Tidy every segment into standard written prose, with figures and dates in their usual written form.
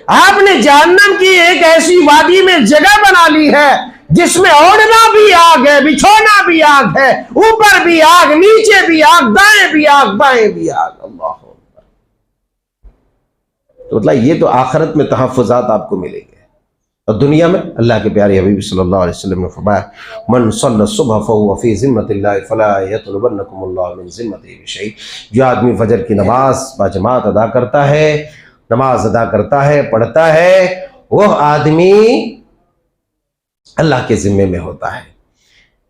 آپ نے جہنم کی ایک ایسی وادی میں جگہ بنا لی ہے جس میں اوڑھنا بھی آگ ہے، بچھونا بھی آگ ہے، اوپر بھی آگ، نیچے بھی آگ، دائیں بھی آگ، بائیں بھی آگ۔ اللہ تو مطلب یہ تو آخرت میں تحفظات آپ کو ملیں گے، اور دنیا میں اللہ کے پیارے حبیب صلی اللہ علیہ وسلم نے فرمایا من صلی الصبح فهو فی ذمۃ اللہ فلا یطلبنکم اللہ من ذمته بشیء۔ جو آدمی فجر کی نماز باجماعت ادا کرتا ہے، نماز ادا کرتا ہے، پڑھتا ہے، وہ آدمی اللہ کے ذمے میں ہوتا ہے۔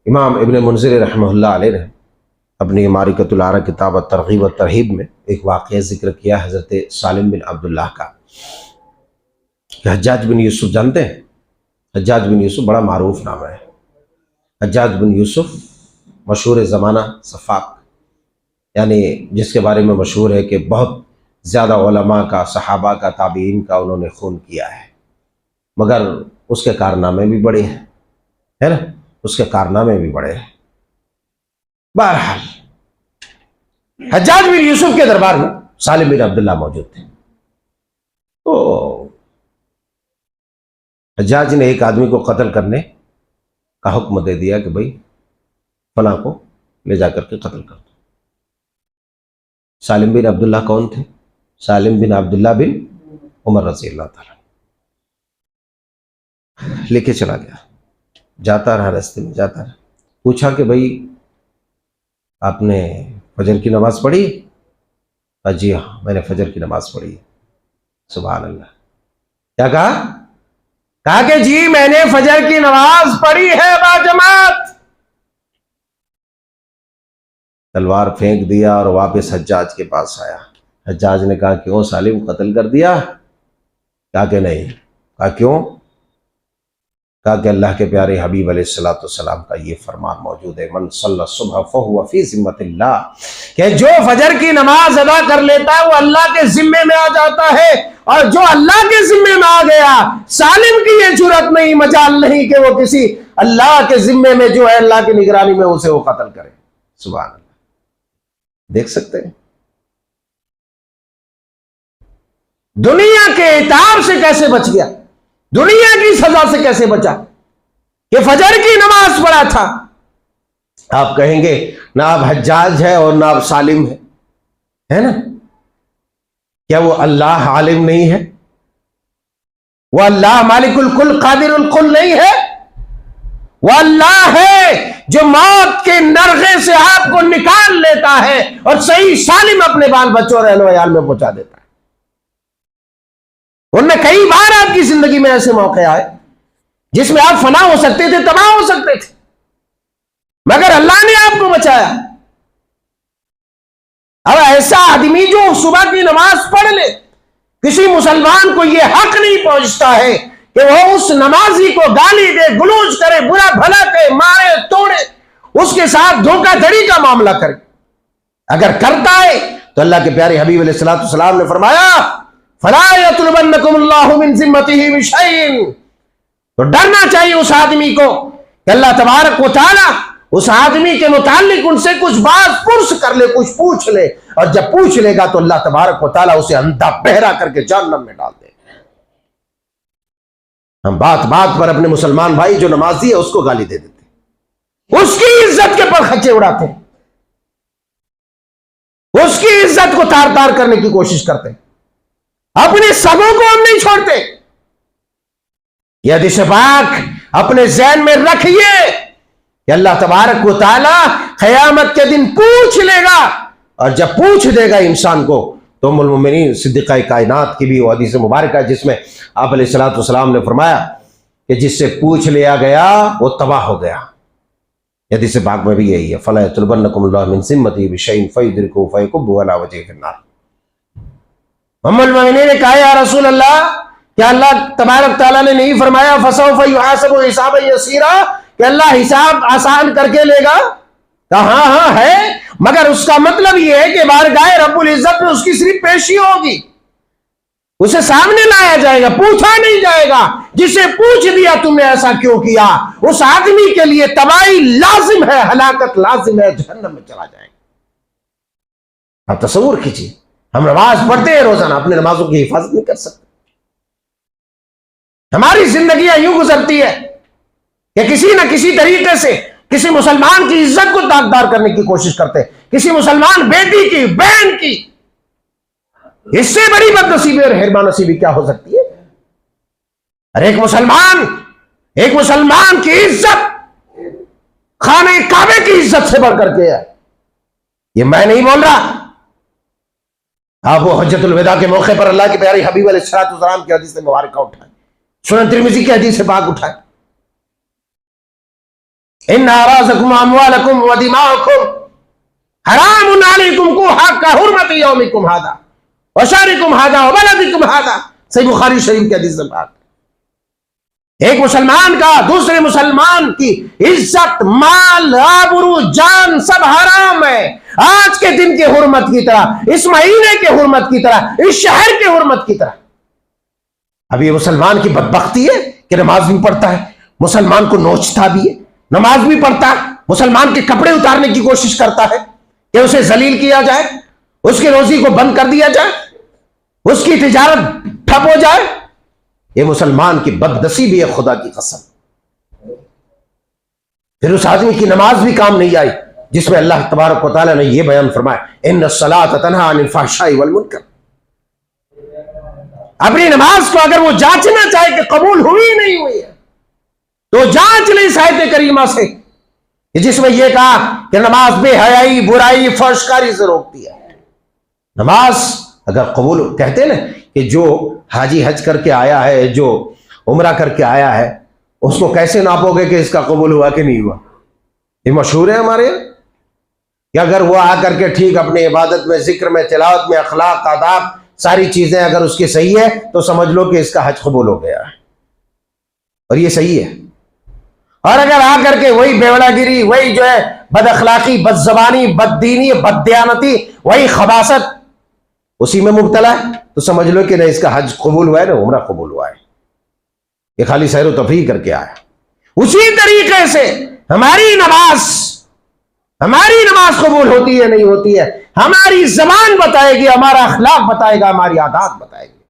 امام ابن منذر رحمہ اللہ علیہ نے اپنی معرکۃ العرب کتاب ترغیب و ترہیب میں ایک واقعہ ذکر کیا حضرت سالم بن عبداللہ کا، کہ حجاج بن یوسف جانتے ہیں؟ حجاج بن یوسف بڑا معروف نام ہے۔ حجاج بن یوسف مشہور زمانہ سفاق، یعنی جس کے بارے میں مشہور ہے کہ بہت زیادہ علماء کا، صحابہ کا، تابعین کا انہوں نے خون کیا ہے، مگر اس کے کارنامے بھی بڑے ہیں، ہے نا، اس کے کارنامے بھی بڑے ہیں۔ بہرحال حجاج بن یوسف کے دربار میں سالم بن عبداللہ موجود تھے، تو حجاج نے ایک آدمی کو قتل کرنے کا حکم دے دیا کہ بھئی فلاں کو لے جا کر کے قتل کر دو۔ سالم بن عبداللہ کون تھے؟ سالم بن عبداللہ بن عمر رضی اللہ تعالیٰ۔ لے کے چلا گیا، جاتا رہا، راستے میں جاتا رہا، پوچھا کہ بھئی آپ نے فجر کی نماز پڑھی؟ جی ہاں میں نے فجر کی نماز پڑھی۔ سبحان اللہ، کیا کہا؟ کہا کہ جی میں نے فجر کی نماز پڑھی ہے باجماعت۔ تلوار پھینک دیا اور واپس حجاج کے پاس آیا۔ حجاج نے کہا کیوں سالم قتل کر دیا؟ کہا کہ نہیں۔ کہا کیوں؟ کہا کہ اللہ کے پیارے حبیب علیہ السلام کا یہ فرمان موجود ہے من صلی الصبح فہو فی ذمۃ اللہ، کہ جو فجر کی نماز ادا کر لیتا ہے وہ اللہ کے ذمے میں آ جاتا ہے، اور جو اللہ کے ذمے میں آ گیا سالم کی یہ جرأت نہیں، مجال نہیں کہ وہ کسی اللہ کے ذمے میں جو ہے اللہ کی نگرانی میں اسے وہ قتل کرے۔ سبحان اللہ، دیکھ سکتے ہیں دنیا کے عتاب سے کیسے بچ گیا، دنیا کی سزا سے کیسے بچا، کہ فجر کی نماز پڑھا تھا۔ آپ کہیں گے نہ آپ حجاج ہے اور نہ آپ سالم ہے نا، کیا وہ اللہ عالم نہیں ہے؟ وہ اللہ مالک الکل قادر الکل نہیں ہے؟ وہ اللہ ہے جو موت کے نرغے سے آپ کو نکال لیتا ہے اور صحیح سالم اپنے بال بچوں اور اہل و عیال میں پہنچا دیتا ہے۔ ان میں کئی بار آپ کی زندگی میں ایسے موقع آئے جس میں آپ فنا ہو سکتے تھے، تباہ ہو سکتے تھے، مگر اللہ نے آپ کو بچایا۔ اب ایسا آدمی جو صبح کی نماز پڑھ لے، کسی مسلمان کو یہ حق نہیں پہنچتا ہے کہ وہ اس نمازی کو گالی دے، گلوچ کرے، برا بھلا کرے، مارے توڑے، اس کے ساتھ دھوکہ دھڑی کا معاملہ کرے۔ اگر کرتا ہے تو اللہ کے پیارے حبیب علیہ السلام نے فرمایا فلا یطلبنکم اللہ من ذمتہ بشیء، تو ڈرنا چاہیے اس آدمی کو کہ اللہ تبارک و تعالی اس آدمی کے متعلق ان سے کچھ بات پرس کر لے، کچھ پوچھ لے، اور جب پوچھ لے گا تو اللہ تبارک و تعالی اسے اندھا بہرا کر کے جہنم میں ڈال دے گا۔ ہم بات بات پر اپنے مسلمان بھائی جو نمازی ہے اس کو گالی دے دیتے، اس کی عزت کے پر خچے اڑاتے، اس کی عزت کو تار تار کرنے کی کوشش کرتے، اپنے سگوں کو ہم نہیں چھوڑتے۔ یہ حدیث پاک اپنے ذہن میں رکھیے کہ اللہ تبارک و تعالی قیامت کے دن پوچھ لے گا، اور جب پوچھ دے گا انسان کو تو ام المؤمنین صدیقہ کائنات کی بھی وہ حدیث مبارکہ جس میں آپ علیہ السلام نے فرمایا کہ جس سے پوچھ لیا گیا وہ تباہ ہو گیا۔ حدیث پاک میں بھی یہی ہے فلا یطلبنکم اللہ من ذمتہ بشیء فیدرکہ فیکبہ علی وجہہ فی النار۔ ام المؤمنین نے کہا یا رسول اللہ، کیا اللہ تبارک تعالیٰ نے نہیں فرمایا فسوف یحاسب حسابا یسیرا، کہ اللہ حساب آسان کر کے لے گا؟ کہا ہاں ہے، مگر اس کا مطلب یہ ہے کہ بارگاہ رب العزت میں اس کی صرف پیشی ہوگی، اسے سامنے لایا جائے گا، پوچھا نہیں جائے گا۔ جسے پوچھ دیا تم نے ایسا کیوں کیا، اس آدمی کے لیے تباہی لازم ہے، ہلاکت لازم ہے، جہنم میں چلا جائے گا۔ آپ تصور کیجیے، ہم نماز پڑھتے ہیں روزانہ، اپنے نمازوں کی حفاظت نہیں کر سکتے، ہماری زندگیاں یوں گزرتی ہے کہ کسی نہ کسی طریقے سے کسی مسلمان کی عزت کو داغدار کرنے کی کوشش کرتے ہیں، کسی مسلمان بیٹی کی، بہن کی۔ اس سے بڑی بدنصیبی اور حرمان نصیبی کیا ہو سکتی ہے؟ اور ایک مسلمان کی عزت خانہ کعبے کی عزت سے بڑھ کر کے ہے۔ یہ میں نہیں بول رہا، آپ وہ حجت الوداع کے موقع پر اللہ کے پیارے حبیب علیہ السلام کی حدیث مبارکہ اٹھائیں، سنن ترمذی کی حدیث پاک اٹھائیں، ان اعراضکم واموالکم ودماءکم حرام علیکم کحرمت یومکم ھذا وشہرکم ھذا وبلدکم ھذا، صحیح بخاری شریف کی حدیث پاک۔ ایک مسلمان کا دوسرے مسلمان کی عزت، مال، آبرو، جان سب حرام ہے، آج کے دن کی حرمت کی طرح، اس مہینے کے حرمت کی طرح، اس شہر کے حرمت کی طرح۔ اب یہ مسلمان کی بدبختی ہے کہ نماز بھی پڑھتا ہے، مسلمان کو نوچتا بھی ہے، نماز بھی پڑھتا ہے، مسلمان کے کپڑے اتارنے کی کوشش کرتا ہے کہ اسے ذلیل کیا جائے، اس کی روزی کو بند کر دیا جائے، اس کی تجارت ٹھپ ہو جائے۔ یہ مسلمان کی بدنصیبی ہے، خدا کی قسم۔ پھر اس آدمی کی نماز بھی کام نہیں آئی جس میں اللہ تبارک و تعالیٰ نے یہ بیان فرمایا، ان الصلاۃ تنہی عن الفحشاء والمنکر۔ اپنی نماز کو اگر وہ جانچنا چاہے کہ قبول ہوئی نہیں ہوئی ہے تو جانچ لے اس آیت کریمہ سے جس میں یہ کہا کہ نماز بے حیائی، برائی، فحشکاری سے روکتی ہے۔ نماز اگر قبول، کہتے ہیں نا کہ جو حاجی حج کر کے آیا ہے، جو عمرہ کر کے آیا ہے، اس کو کیسے ناپو گے کہ اس کا قبول ہوا کہ نہیں ہوا؟ یہ مشہور ہے ہمارے یہاں کہ اگر وہ آ کر کے ٹھیک اپنی عبادت میں، ذکر میں، تلاوت میں، اخلاق، آداب، ساری چیزیں اگر اس کی صحیح ہے تو سمجھ لو کہ اس کا حج قبول ہو گیا ہے، اور یہ صحیح ہے۔ اور اگر آ کر کے وہی بیوڑا گیری، وہی جو ہے بد اخلاقی، بد زبانی، بد دینی، بد دیانتی، وہی خباثت اسی میں مبتلا ہے تو سمجھ لو کہ نہ اس کا حج قبول ہوا ہے نہ عمرہ قبول ہوا ہے، یہ خالی سیر و تفریح کر کے آیا۔ اسی طریقے سے ہماری نماز قبول ہوتی ہے نہیں ہوتی ہے، ہماری زبان بتائے گی، ہمارا اخلاق بتائے گا، ہماری عادات بتائے گی۔